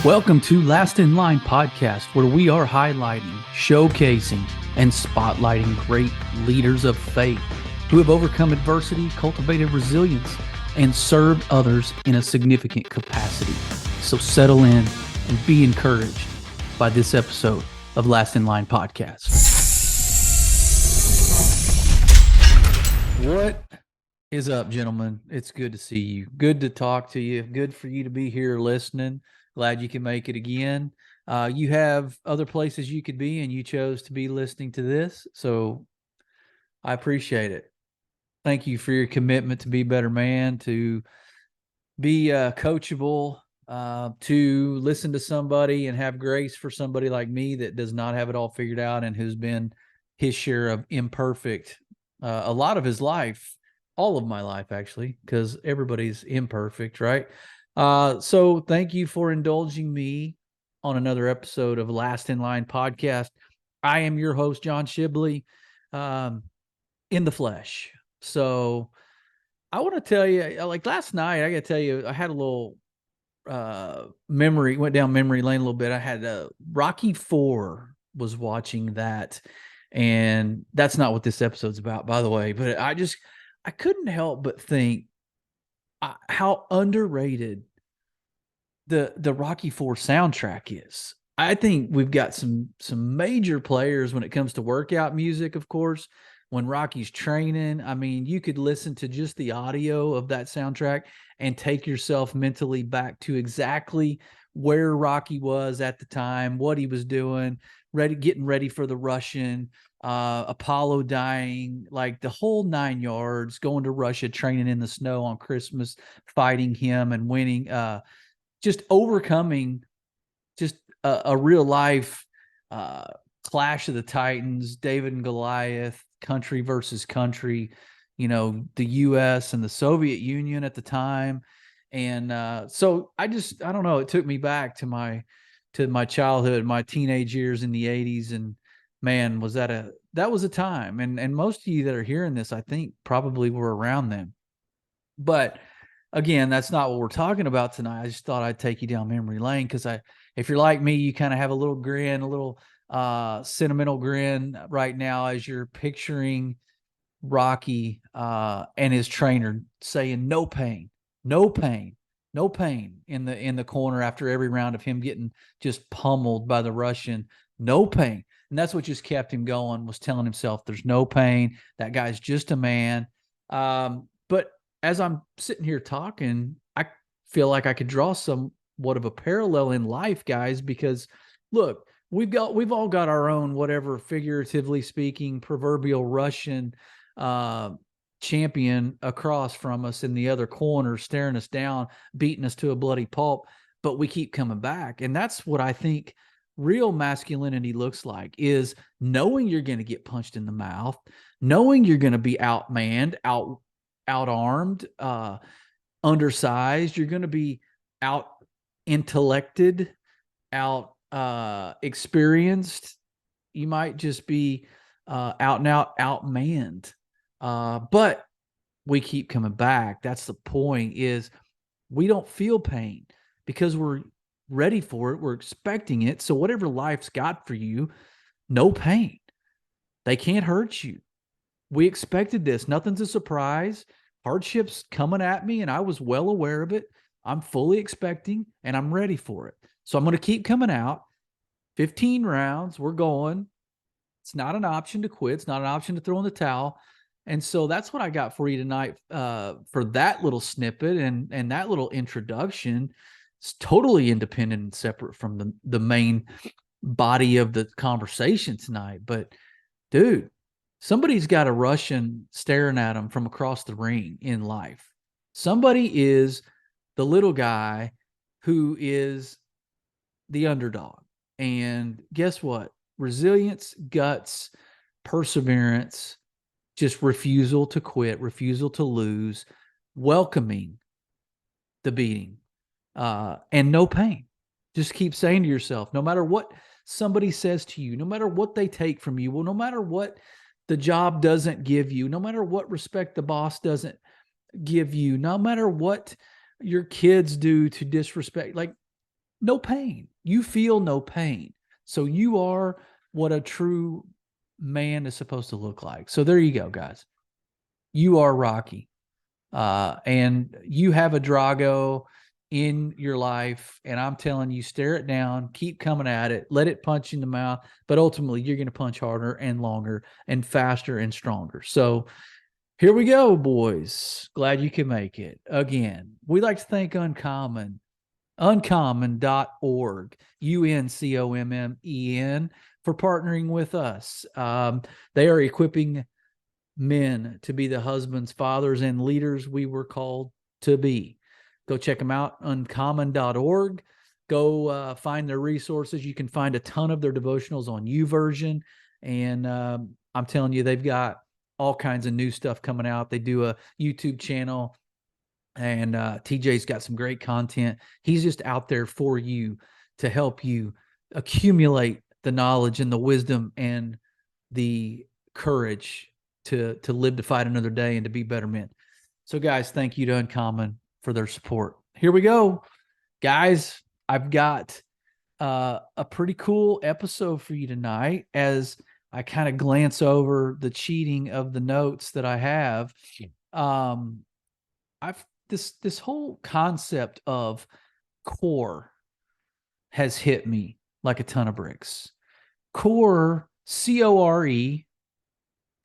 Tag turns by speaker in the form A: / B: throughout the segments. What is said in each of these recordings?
A: Welcome to Last in Line podcast, where we are highlighting, showcasing, and spotlighting great leaders of faith who have overcome adversity, cultivated resilience, and served others in a significant capacity. So settle in and be encouraged by this episode of Last in Line podcast. What is up, gentlemen? It's good to see you. Good to talk to you. Good for you to be here listening. Glad you can make it again. You have other places you could be, and you chose to be listening to this. So I appreciate it. Thank you for your commitment to be a better man, to be coachable, to listen to somebody and have grace for somebody like me that does not have it all figured out and who's been his share of imperfect a lot of his life, all of my life, actually, because everybody's imperfect, right? So thank you for indulging me on another episode of Last in Line podcast. I am your host, John Shibley, in the flesh. So I want to tell you, like last night, I got to tell you, I had a little went down memory lane a little bit. I had Rocky IV was watching that, and that's not what this episode's about, by the way, but I couldn't help but think how underrated the Rocky IV soundtrack is. I think we've got some major players when it comes to workout music, of course. When Rocky's training, I mean, you could listen to just the audio of that soundtrack and take yourself mentally back to exactly where Rocky was at the time, what he was doing, getting ready for the Russian, Apollo dying, like the whole 9 yards, going to Russia, training in the snow on Christmas, fighting him and winning, just overcoming just a real life clash of the Titans, David and Goliath, country versus country, you know, the U.S. and the Soviet Union at the time. And so I don't know, it took me back to my childhood, my teenage years in the 80s. And man, that was a time. And most of you that are hearing this, I think probably were around then. But again, that's not what we're talking about tonight. I just thought I'd take you down memory lane because if you're like me, you kind of have a little grin, a little sentimental grin right now as you're picturing Rocky and his trainer saying no pain, no pain, no pain in the corner after every round of him getting just pummeled by the Russian. No pain. And that's what just kept him going, was telling himself there's no pain. That guy's just a man. But as I'm sitting here talking, I feel like I could draw somewhat of a parallel in life, guys, because look, we've all got our own, whatever, figuratively speaking, proverbial Russian champion across from us in the other corner, staring us down, beating us to a bloody pulp, but we keep coming back. And that's what I think real masculinity looks like, is knowing you're going to get punched in the mouth, knowing you're going to be outmanned, out-armed, undersized, you're going to be out-intellected, experienced. You might just be out and out outmanned. But we keep coming back. That's the point, is we don't feel pain because we're ready for it. We're expecting it. So whatever life's got for you, no pain. They can't hurt you. We expected this. Nothing's a surprise. Hardship's coming at me, and I was well aware of it. I'm fully expecting, and I'm ready for it. So I'm going to keep coming out. 15 rounds. We're going. It's not an option to quit. It's not an option to throw in the towel. And so that's what I got for you tonight for that little snippet and that little introduction. It's totally independent and separate from the main body of the conversation tonight. But, dude, somebody's got a Russian staring at them from across the ring in life. Somebody is the little guy who is the underdog. And guess what? Resilience, guts, perseverance, just refusal to quit, refusal to lose, welcoming the beating, and no pain. Just keep saying to yourself, no matter what somebody says to you, no matter what they take from you, well, no matter what the job doesn't give you, no matter what respect the boss doesn't give you, no matter what your kids do to disrespect, like no pain. You feel no pain. So you are what a true man is supposed to look like. So there you go, guys. You are Rocky. And you have a Drago in your life, and I'm telling you, stare it down, keep coming at it, let it punch you in the mouth, but ultimately you're going to punch harder and longer and faster and stronger. So here we go, boys. Glad you can make it. Again, we'd like to thank uncommon.org, UNCOMMEN, for partnering with us. They are equipping men to be the husbands, fathers, and leaders we were called to be. Go check them out, uncommon.org. Go find their resources. You can find a ton of their devotionals on YouVersion. And I'm telling you, they've got all kinds of new stuff coming out. They do a YouTube channel, and TJ's got some great content. He's just out there for you to help you accumulate the knowledge and the wisdom and the courage to live to fight another day and to be better men. So guys, thank you to Uncommon for their support. Here we go. Guys, I've got a pretty cool episode for you tonight as I kind of glance over the cheating of the notes that I have. This whole concept of C.O.R.E has hit me like a ton of bricks. C.O.R.E, C-O-R-E,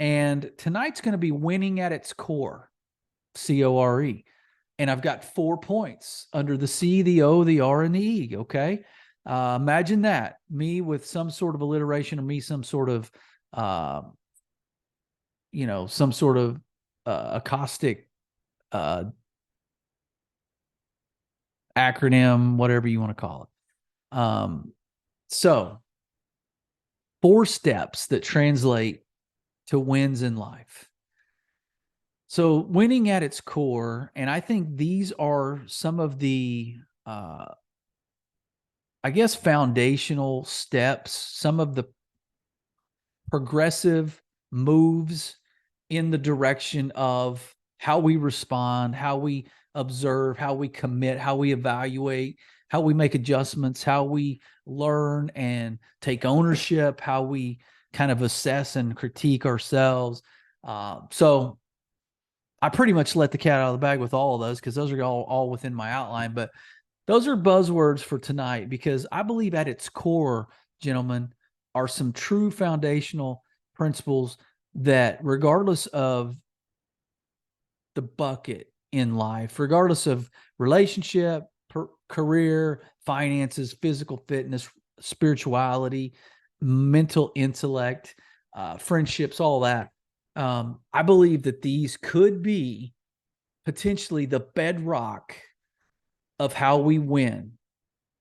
A: and tonight's going to be winning at its core, C-O-R-E. And I've got 4 points under the C, the O, the R, and the E, okay? Imagine that, me with some sort of alliteration or me some sort of, acrostic acronym, whatever you want to call it. So 4 steps that translate to wins in life. So winning at its core, and I think these are some of the, foundational steps, some of the progressive moves in the direction of how we respond, how we observe, how we commit, how we evaluate, how we make adjustments, how we learn and take ownership, how we kind of assess and critique ourselves. So I pretty much let the cat out of the bag with all of those because those are all within my outline. But those are buzzwords for tonight because I believe at its core, gentlemen, are some true foundational principles that regardless of the bucket in life, regardless of relationship, career, finances, physical fitness, spirituality, mental intellect, friendships, all that. I believe that these could be potentially the bedrock of how we win.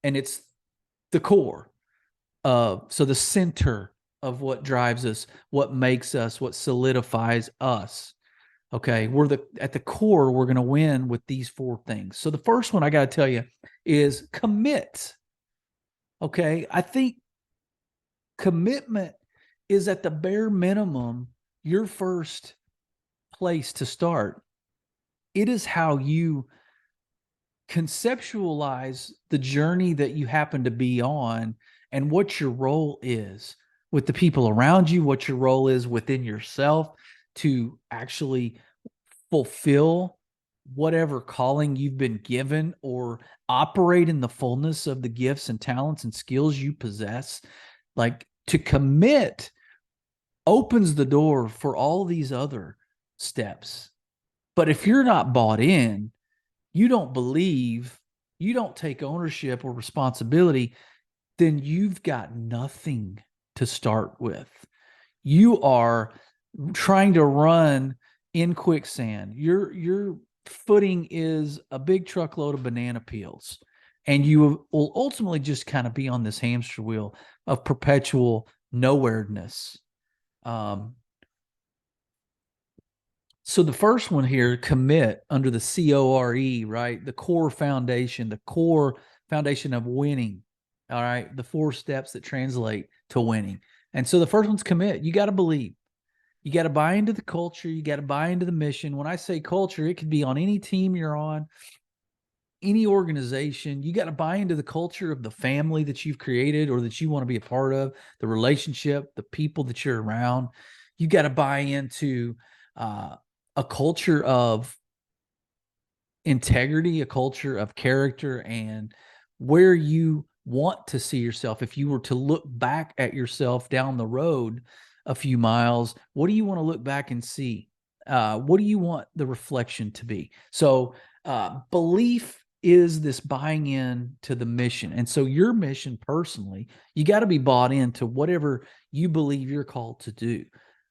A: And it's the core. So the center of what drives us, what makes us, what solidifies us. Okay, at the core, we're going to win with these 4 things. So the first one I got to tell you is commit. Okay, I think commitment is at the bare minimum your first place to start. It is how you conceptualize the journey that you happen to be on and what your role is with the people around you, what your role is within yourself to actually fulfill whatever calling you've been given or operate in the fullness of the gifts and talents and skills you possess. Like, to commit opens the door for all these other steps. But if you're not bought in, you don't believe, you don't take ownership or responsibility, then you've got nothing to start with. You are trying to run in quicksand. Your footing is a big truckload of banana peels, and you will ultimately just kind of be on this hamster wheel of perpetual nowhereness. So the first one here, commit, under the C-O-R-E, right? The core foundation of winning. All right. The 4 steps that translate to winning. And so the first one's commit. You got to believe. You got to buy into the culture. You got to buy into the mission. When I say culture, it could be on any team you're on. any organization, you got to buy into the culture of the family that you've created or that you want to be a part of, the relationship, the people that you're around. You got to buy into a culture of integrity, a culture of character, and where you want to see yourself. If you were to look back at yourself down the road a few miles, what do you want to look back and see? What do you want the reflection to be? So, belief is this buying in to the mission. And so, your mission personally, you got to be bought into whatever you believe you're called to do.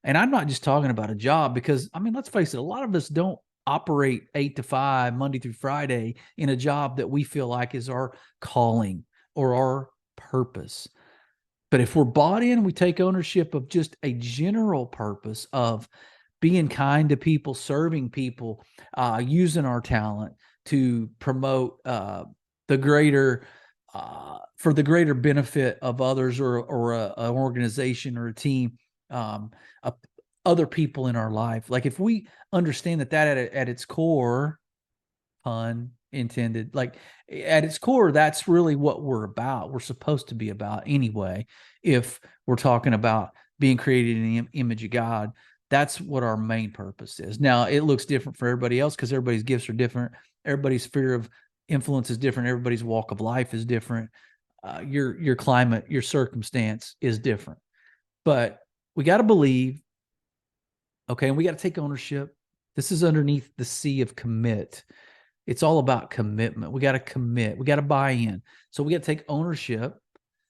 A: And I'm not just talking about a job because, I mean, let's face it, a lot of us don't operate 8 to 5, Monday through Friday, in a job that we feel like is our calling or our purpose. But if we're bought in, we take ownership of just a general purpose of being kind to people, serving people, using our talent to promote the greater for the greater benefit of others, or an organization or a team, um, uh, other people in our life. Like if we understand that at its core, pun intended, like at its core, that's really what we're about. We're supposed to be about anyway. If we're talking about being created in the image of God, that's what our main purpose is. Now, it looks different for everybody else because everybody's gifts are different. Everybody's sphere of influence is different. Everybody's walk of life is different. Your climate, your circumstance is different. But we got to believe, okay, and we got to take ownership. This is underneath the C of commit. It's all about commitment. We got to commit. We got to buy in. So we got to take ownership.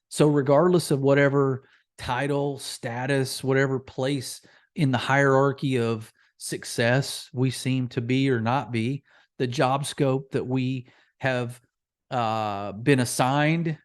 A: So regardless of whatever title, status, whatever place in the hierarchy of success we seem to be or not be, the job scope that we have been assigned,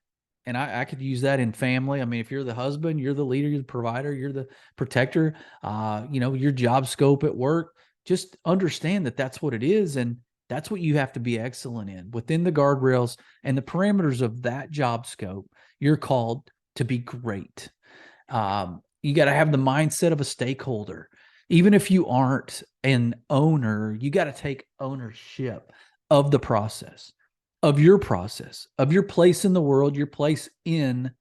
A: and I could use that in family. I mean, if you're the husband, you're the leader, you're the provider, you're the protector, your job scope at work, just understand that that's what it is. And that's what you have to be excellent in within the guardrails and the parameters of that job scope. You're called to be great. You got to have the mindset of a stakeholder. Even if you aren't an owner, you got to take ownership of the process, of your place in the world, your place in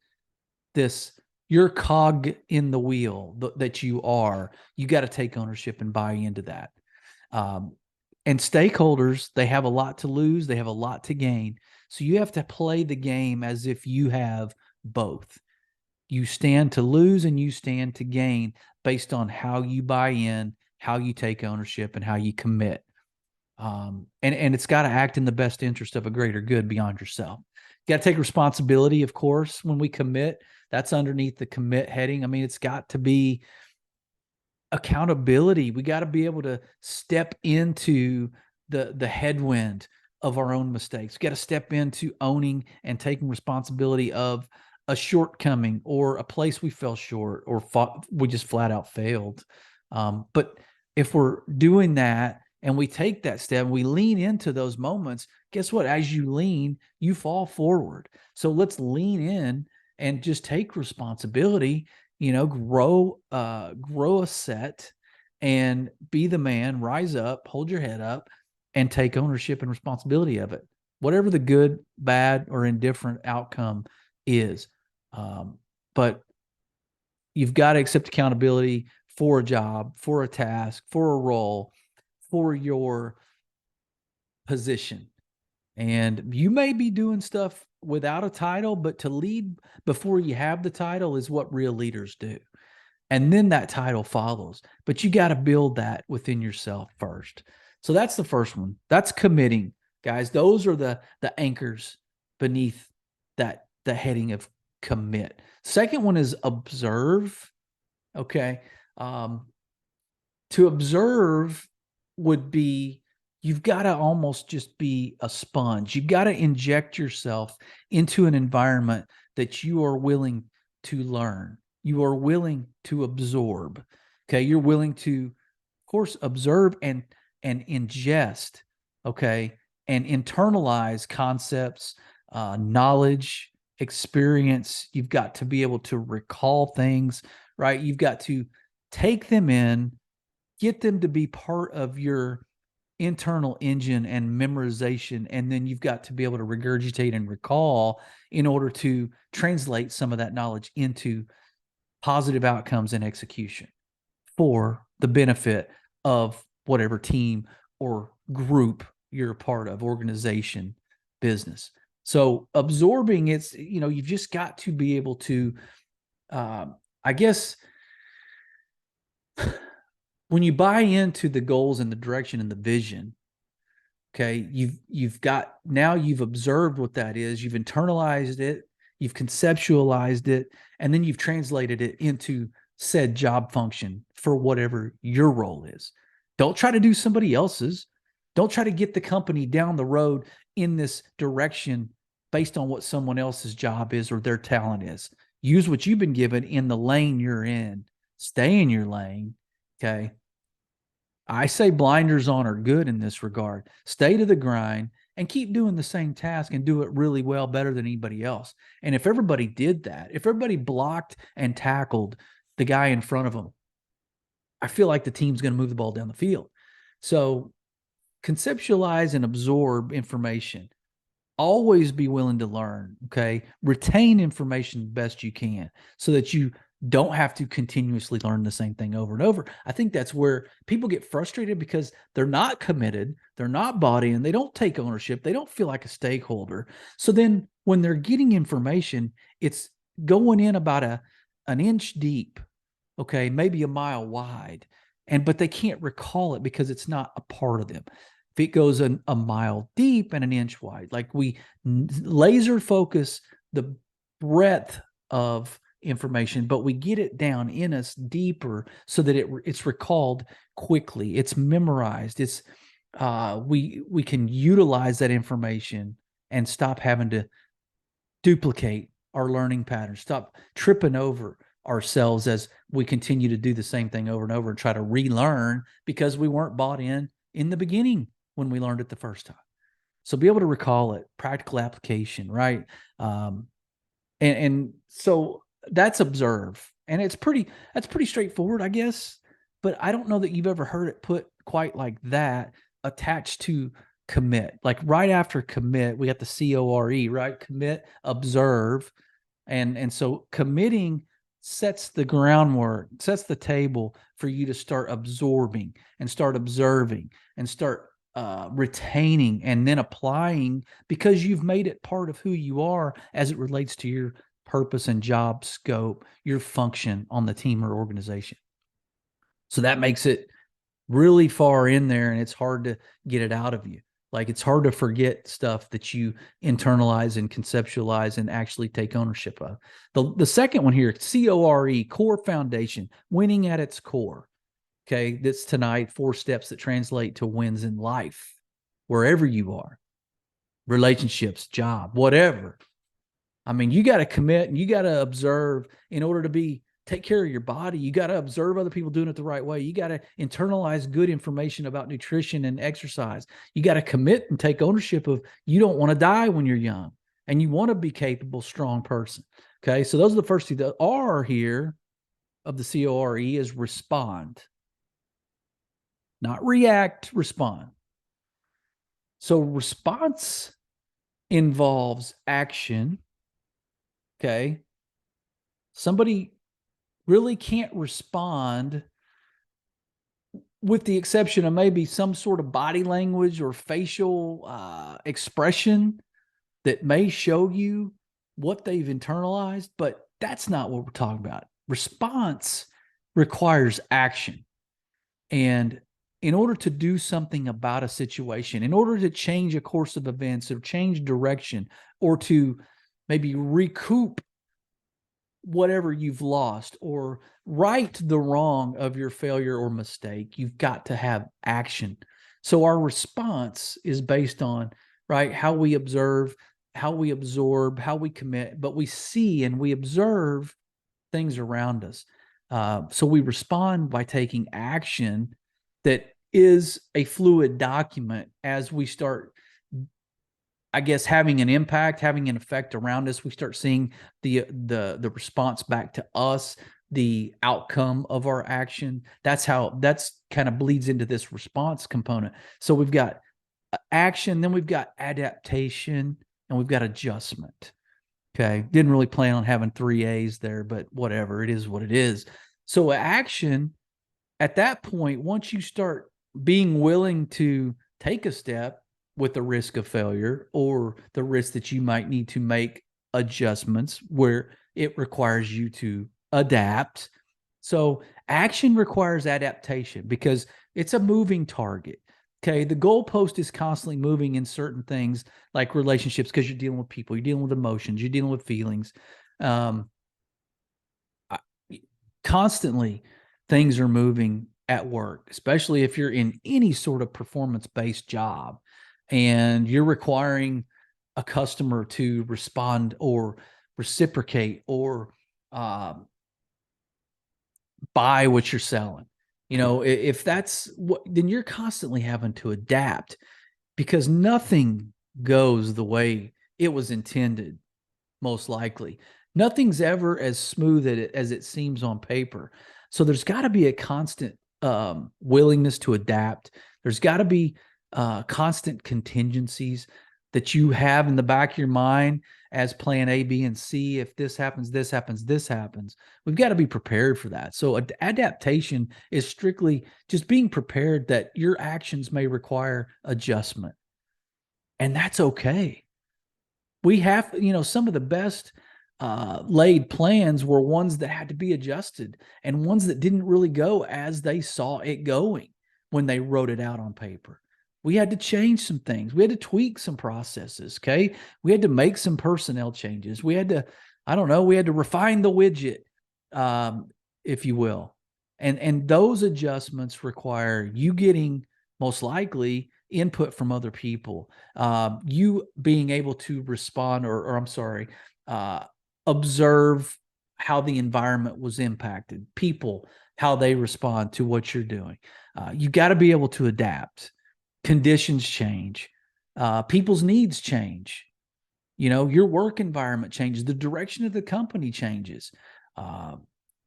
A: this, your cog in the wheel that you are. You got to take ownership and buy into that. And stakeholders, they have a lot to lose. They have a lot to gain. So you have to play the game as if you have both. You stand to lose and you stand to gain based on how you buy in, how you take ownership, and how you commit. And it's got to act in the best interest of a greater good beyond yourself. You got to take responsibility, of course, when we commit. That's underneath the commit heading. I mean, it's got to be accountability. We got to be able to step into the headwind of our own mistakes. We got to step into owning and taking responsibility of a shortcoming or a place we fell short or we just flat out failed. But if we're doing that and we take that step, we lean into those moments, guess what? As you lean, you fall forward. So let's lean in and just take responsibility, grow a set and be the man, rise up, hold your head up, and take ownership and responsibility of it. Whatever the good, bad, or indifferent outcome is. But you've got to accept accountability for a job, for a task, for a role, for your position. And you may be doing stuff without a title, but to lead before you have the title is what real leaders do. And then that title follows. But you got to build that within yourself first. So that's the first one. That's committing, guys. Those are the anchors beneath that, the heading of commit. Second one is observe. Okay. To observe would be, you've got to almost just be a sponge. You've got to inject yourself into an environment that you are willing to learn. You are willing to absorb. Okay. You're willing to, of course, observe and ingest. Okay. And internalize concepts, knowledge, experience. You've got to be able to recall things, right? You've got to take them in, get them to be part of your internal engine and memorization, and then you've got to be able to regurgitate and recall in order to translate some of that knowledge into positive outcomes and execution for the benefit of whatever team or group you're a part of, organization, business. So absorbing, it's, you've just got to be able to, I guess, when you buy into the goals and the direction and the vision, okay, you've observed what that is, you've internalized it, you've conceptualized it, and then you've translated it into said job function for whatever your role is. Don't try to do somebody else's. Don't try to get the company down the road in this direction based on what someone else's job is or their talent is. Use what you've been given in the lane you're in. Stay in your lane, okay? I say blinders on are good in this regard. Stay to the grind and keep doing the same task and do it really well, better than anybody else. And if everybody did that, if everybody blocked and tackled the guy in front of them, I feel like the team's going to move the ball down the field. So conceptualize and absorb information. Always be willing to learn, okay? Retain information best you can so that you don't have to continuously learn the same thing over and over. I think that's where people get frustrated because they're not committed, they're not bought in, they don't take ownership, they don't feel like a stakeholder. So then when they're getting information, it's going in about an inch deep, okay, maybe a mile wide, but they can't recall it because it's not a part of them. If it goes a mile deep and an inch wide, like we laser focus the breadth of information, but we get it down in us deeper so that it's recalled quickly, it's memorized, it's we can utilize that information and stop having to duplicate our learning patterns, stop tripping over ourselves as we continue to do the same thing over and over and try to relearn because we weren't bought in the beginning when we learned it the first time. So be able to recall it, practical application, right? And so that's observe. And that's pretty straightforward, I guess. But I don't know that you've ever heard it put quite like that attached to commit. Like right after commit, we got the C.O.R.E, right? Commit, observe. And so committing sets the groundwork, sets the table for you to start absorbing and start observing and start retaining and then applying because you've made it part of who you are as it relates to your purpose and job scope, your function on the team or organization. So that makes it really far in there and it's hard to get it out of you. Like it's hard to forget stuff that you internalize and conceptualize and actually take ownership of. The second one here, C.O.R.E, core foundation, winning at its core. Okay, that's tonight, 4 steps that translate to wins in life, wherever you are, relationships, job, whatever. I mean, you got to commit and you got to observe in order to take care of your body. You got to observe other people doing it the right way. You got to internalize good information about nutrition and exercise. You got to commit and take ownership of you don't want to die when you're young and you want to be capable, strong person. Okay, so those are the first 2. The R here of the C.O.R.E is respond. Not react, respond. So response involves action. Okay. Somebody really can't respond with the exception of maybe some sort of body language or facial expression that may show you what they've internalized, but that's not what we're talking about. Response requires action. And in order to do something about a situation, in order to change a course of events or change direction or to maybe recoup whatever you've lost or right the wrong of your failure or mistake, you've got to have action. So our response is based on, right, how we observe, how we absorb, how we commit, but we see and we observe things around us. So we respond by taking action that is a fluid document as we start, I guess, having an impact, having an effect around us. We start seeing the response back to us. the outcome of our action. That's kind of bleeds into this response component. So we've got action, then we've got adaptation, and we've got adjustment. Okay. Didn't really plan on having 3 A's there, but whatever. It is what it is. So action, at that point, once you start being willing to take a step with the risk of failure or the risk that you might need to make adjustments where it requires you to adapt. So action requires adaptation because it's a moving target. Okay. The goalpost is constantly moving in certain things like relationships because you're dealing with people, you're dealing with emotions, you're dealing with feelings. Constantly things are moving at work, especially if you're in any sort of performance-based job and you're requiring a customer to respond or reciprocate or buy what you're selling. If that's what, then you're constantly having to adapt because nothing goes the way it was intended, most likely. Nothing's ever as smooth as it seems on paper. So there's got to be a constant willingness to adapt. There's got to be constant contingencies that you have in the back of your mind as plan A, B, and C. If this happens, this happens, this happens. We've got to be prepared for that. So adaptation is strictly just being prepared that your actions may require adjustment. And that's okay. We have, some of the best laid plans were ones that had to be adjusted and ones that didn't really go as they saw it going when they wrote it out on paper. We had to change some things. We had to tweak some processes. Okay. We had to make some personnel changes. We had to, we had to refine the widget, if you will. And those adjustments require you getting most likely input from other people, you being able to respond observe how the environment was impacted, people, how they respond to what you're doing. You got to be able to adapt. Conditions change. People's needs change. Your work environment changes. The direction of the company changes.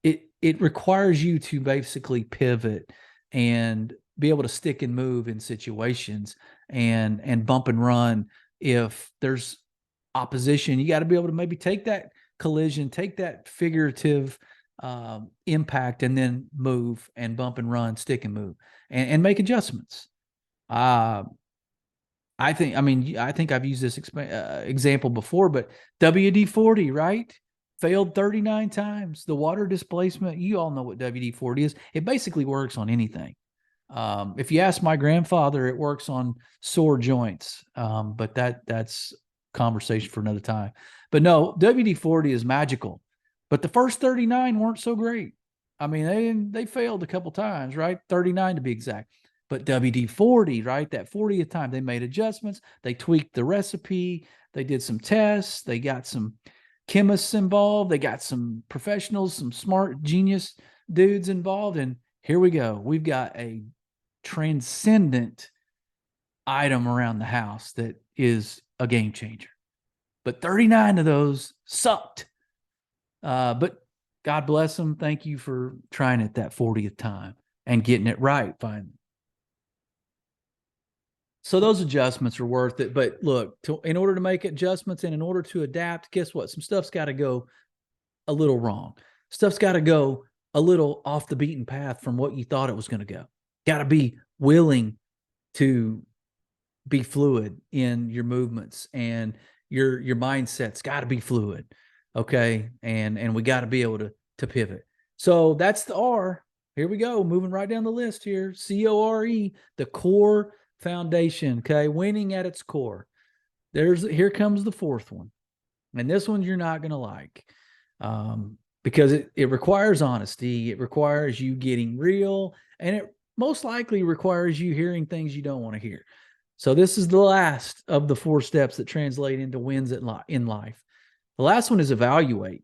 A: It requires you to basically pivot and be able to stick and move in situations and bump and run. If there's opposition, you got to be able to maybe take that collision, take that figurative impact, and then move and bump and run, stick and move, and make adjustments. I think I've used this example before, but WD-40, right? Failed 39 times. The water displacement, you all know what WD-40 is. It basically works on anything. If you ask my grandfather, it works on sore joints. But that's conversation for another time. But no, WD-40 is magical. But the first 39 weren't so great. I mean, they failed a couple times, right? 39 to be exact. But WD-40, right? That 40th time, they made adjustments. They tweaked the recipe. They did some tests. They got some chemists involved. They got some professionals, some smart genius dudes involved. And here we go. We've got a transcendent item around the house that is a game changer. But 39 of those sucked. But God bless them. Thank you for trying it that 40th time and getting it right finally. So those adjustments are worth it. But look, in order to make adjustments and in order to adapt, guess what? Some stuff's got to go a little wrong. Stuff's got to go a little off the beaten path from what you thought it was going to go. Got to be willing to be fluid in your movements, and your mindset's got to be fluid. Okay. And we got to be able to pivot. So that's the R. Here we go. Moving right down the list here. C.O.R.E, the core foundation. Okay. Winning at its core. Here comes the fourth one. And this one you're not going to like. Because it requires honesty. It requires you getting real, and it most likely requires you hearing things you don't want to hear. So this is the last of the 4 steps that translate into wins in life. The last one is evaluate.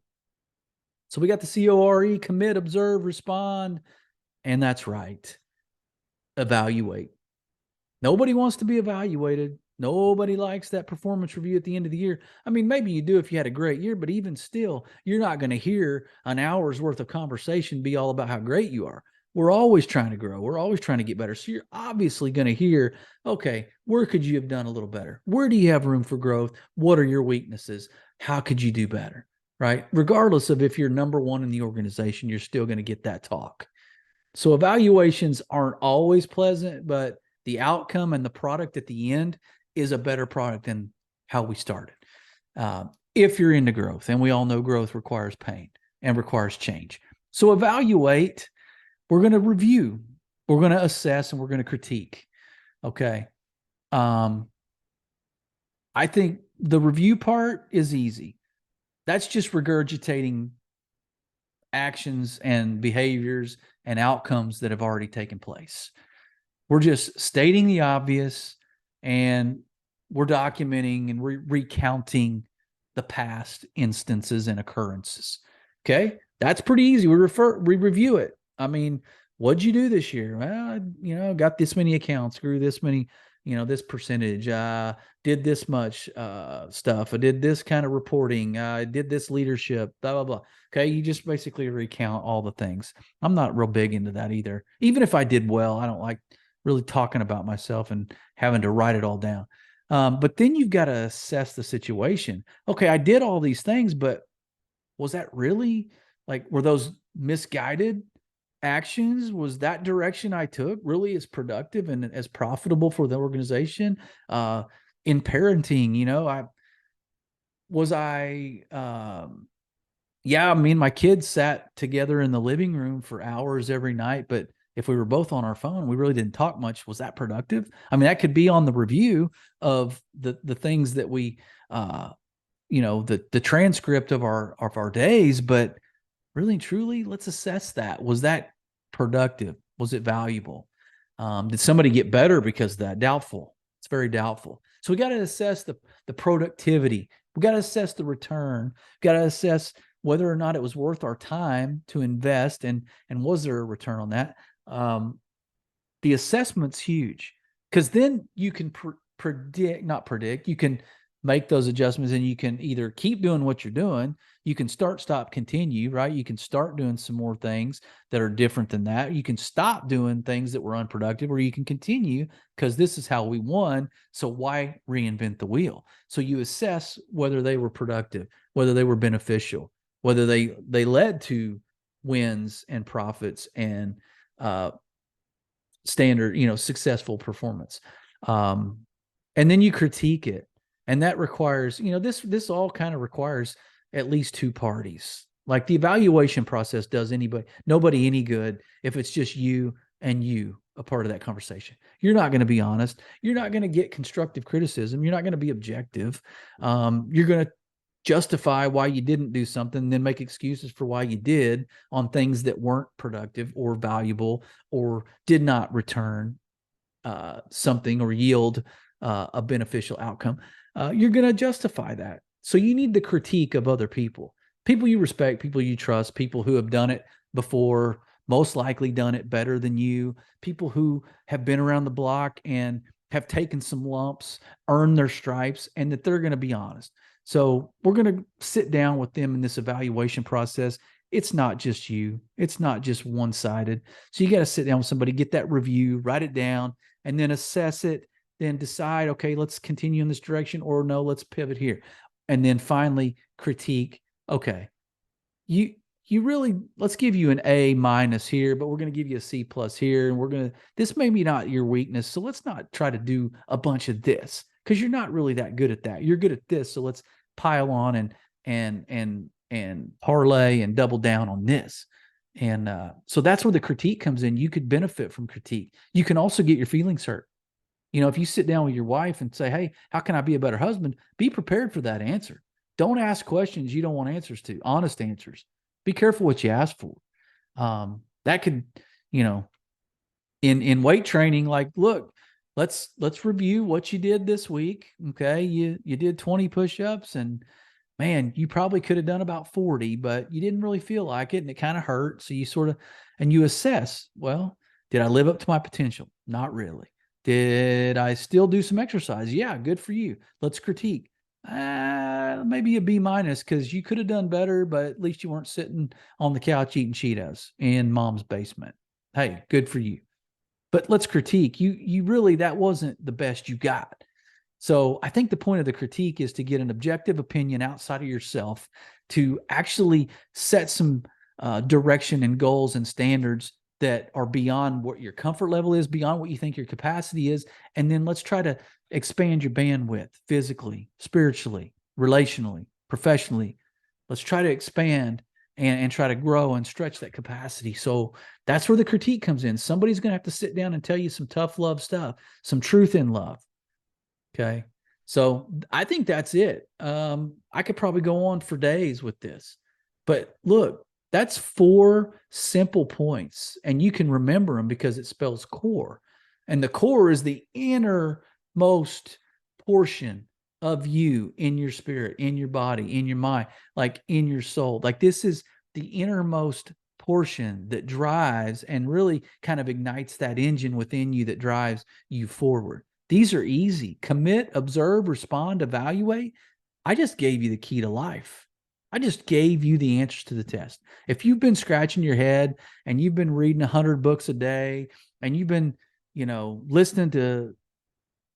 A: So we got the C.O.R.E, commit, observe, respond, and that's right. Evaluate. Nobody wants to be evaluated. Nobody likes that performance review at the end of the year. I mean, maybe you do if you had a great year, but even still, you're not going to hear an hour's worth of conversation be all about how great you are. We're always trying to grow. We're always trying to get better. So you're obviously going to hear, okay, where could you have done a little better? Where do you have room for growth? What are your weaknesses? How could you do better? Right? Regardless of if you're number one in the organization, you're still going to get that talk. So evaluations aren't always pleasant, but the outcome and the product at the end is a better product than how we started. If you're into growth, and we all know growth requires pain and requires change. So evaluate, we're going to review, we're going to assess, and we're going to critique. Okay. I think the review part is easy. That's just regurgitating actions and behaviors and outcomes that have already taken place. We're just stating the obvious, and we're documenting and recounting the past instances and occurrences. Okay. That's pretty easy. We review it. I mean, what'd you do this year? Well, got this many accounts, grew this many, this percentage, did this much stuff. I did this kind of reporting. I did this leadership, blah, blah, blah. Okay. You just basically recount all the things. I'm not real big into that either. Even if I did well, I don't like really talking about myself and having to write it all down. But then you've got to assess the situation. Okay. I did all these things, but was that really were those misguided actions? Was that direction I took really as productive and as profitable for the organization? In parenting, me and my kids sat together in the living room for hours every night, but if we were both on our phone, we really didn't talk much. Was that productive? I mean, that could be on the review of the things that we, the transcript of our days, but really and truly, let's assess that. Was that productive? Was it valuable? Did somebody get better because of that? Doubtful. It's very doubtful. So we got to assess the productivity. We got to assess the return. We got to assess whether or not it was worth our time to invest, and was there a return on that? The assessment's huge, because then you can you can make those adjustments, and you can either keep doing what you're doing. You can start, stop, continue, right? You can start doing some more things that are different than that. You can stop doing things that were unproductive, or you can continue because this is how we won. So why reinvent the wheel? So you assess whether they were productive, whether they were beneficial, whether they led to wins and profits and standard, successful performance. And then you critique it. And that requires, this all kind of requires at least two parties. Like the evaluation process does nobody any good if it's just you and you a part of that conversation. You're not going to be honest. You're not going to get constructive criticism. You're not going to be objective. You're going to justify why you didn't do something, and then make excuses for why you did on things that weren't productive or valuable or did not return something or yield a beneficial outcome. You're going to justify that. So you need the critique of other people you respect, people you trust, people who have done it before, most likely done it better than you, people who have been around the block and have taken some lumps, earned their stripes, and that they're going to be honest. So we're going to sit down with them in this evaluation process. It's not just you. It's not just one-sided. So you got to sit down with somebody, get that review, write it down, and then assess it, then decide, okay, let's continue in this direction, or no, let's pivot here. And then finally critique, okay, you really, let's give you an A- here, but we're going to give you a C+ here. And this may be not your weakness. So let's not try to do a bunch of this, because you're not really that good at that. You're good at this. So let's pile on and parlay and double down on this. And so that's where the critique comes in. You could benefit from critique. You can also get your feelings hurt. If you sit down with your wife and say, hey, how can I be a better husband? Be prepared for that answer. Don't ask questions you don't want answers to, honest answers. Be careful what you ask for. That could, in weight training, look, let's review what you did this week. Okay. You did 20 push-ups, and man, you probably could have done about 40, but you didn't really feel like it, and it kind of hurt. So you and you assess, well, did I live up to my potential? Not really. Did I still do some exercise? Yeah, good for you. Let's critique. Maybe a B minus because you could have done better, but at least you weren't sitting on the couch eating Cheetos in mom's basement. Hey, good for you. But let's critique. You really, that wasn't the best you got. So I think the point of the critique is to get an objective opinion outside of yourself to actually set some direction and goals and standards that are beyond what your comfort level is, beyond what you think your capacity is. And then let's try to expand your bandwidth physically, spiritually, relationally, professionally. Let's try to expand and try to grow and stretch that capacity. So that's where the critique comes in. Somebody's going to have to sit down and tell you some tough love stuff, some truth in love. Okay. So I think that's it. I could probably go on for days with this, but look, that's 4 simple points and you can remember them because it spells core. And the core is the innermost portion of you in your spirit, in your body, in your mind, like in your soul. Like this is the innermost portion that drives and really kind of ignites that engine within you that drives you forward. These are easy. Commit, observe, respond, evaluate. I just gave you the key to life. I just gave you the answers to the test. If you've been scratching your head and you've been reading 100 books a day and you've been, listening to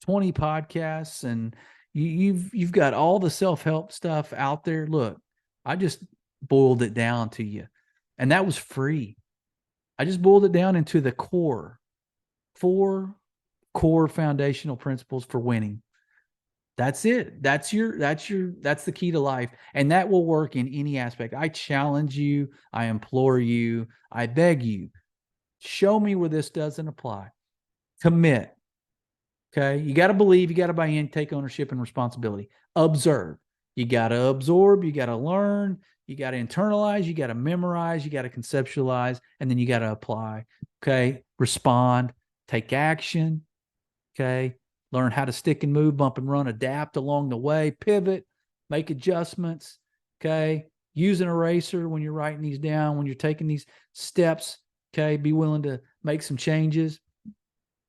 A: 20 podcasts and you've got all the self-help stuff out there, look, I just boiled it down to you. And that was free. I just boiled it down into the core. 4 core foundational principles for winning. That's it. That's the key to life. And that will work in any aspect. I challenge you. I implore you. I beg you. Show me where this doesn't apply. Commit. Okay. You got to believe, you got to buy in, take ownership and responsibility. Observe. You got to absorb. You got to learn. You got to internalize. You got to memorize. You got to conceptualize. And then you got to apply. Okay. Respond. Take action. Okay. Learn how to stick and move, bump and run, adapt along the way, pivot, make adjustments. Okay. Use an eraser when you're writing these down, when you're taking these steps. Okay. Be willing to make some changes,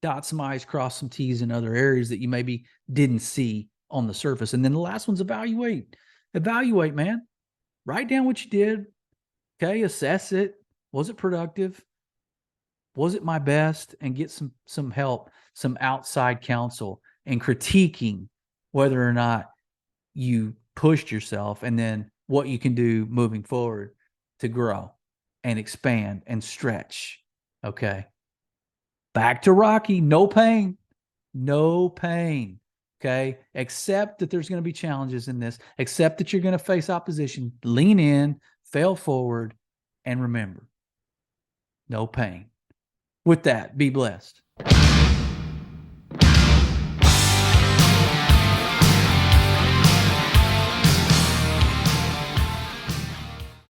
A: dot some I's, cross some T's in other areas that you maybe didn't see on the surface. And then the last one's evaluate. Evaluate, man. Write down what you did. Okay. Assess it. Was it productive? Was it my best? And get some help, some outside counsel, and critiquing whether or not you pushed yourself, and then what you can do moving forward to grow and expand and stretch. Okay. Back to Rocky. No pain. No pain. Okay. Accept that there's going to be challenges in this. Accept that you're going to face opposition. Lean in, fail forward, and remember, no pain. With that, be blessed.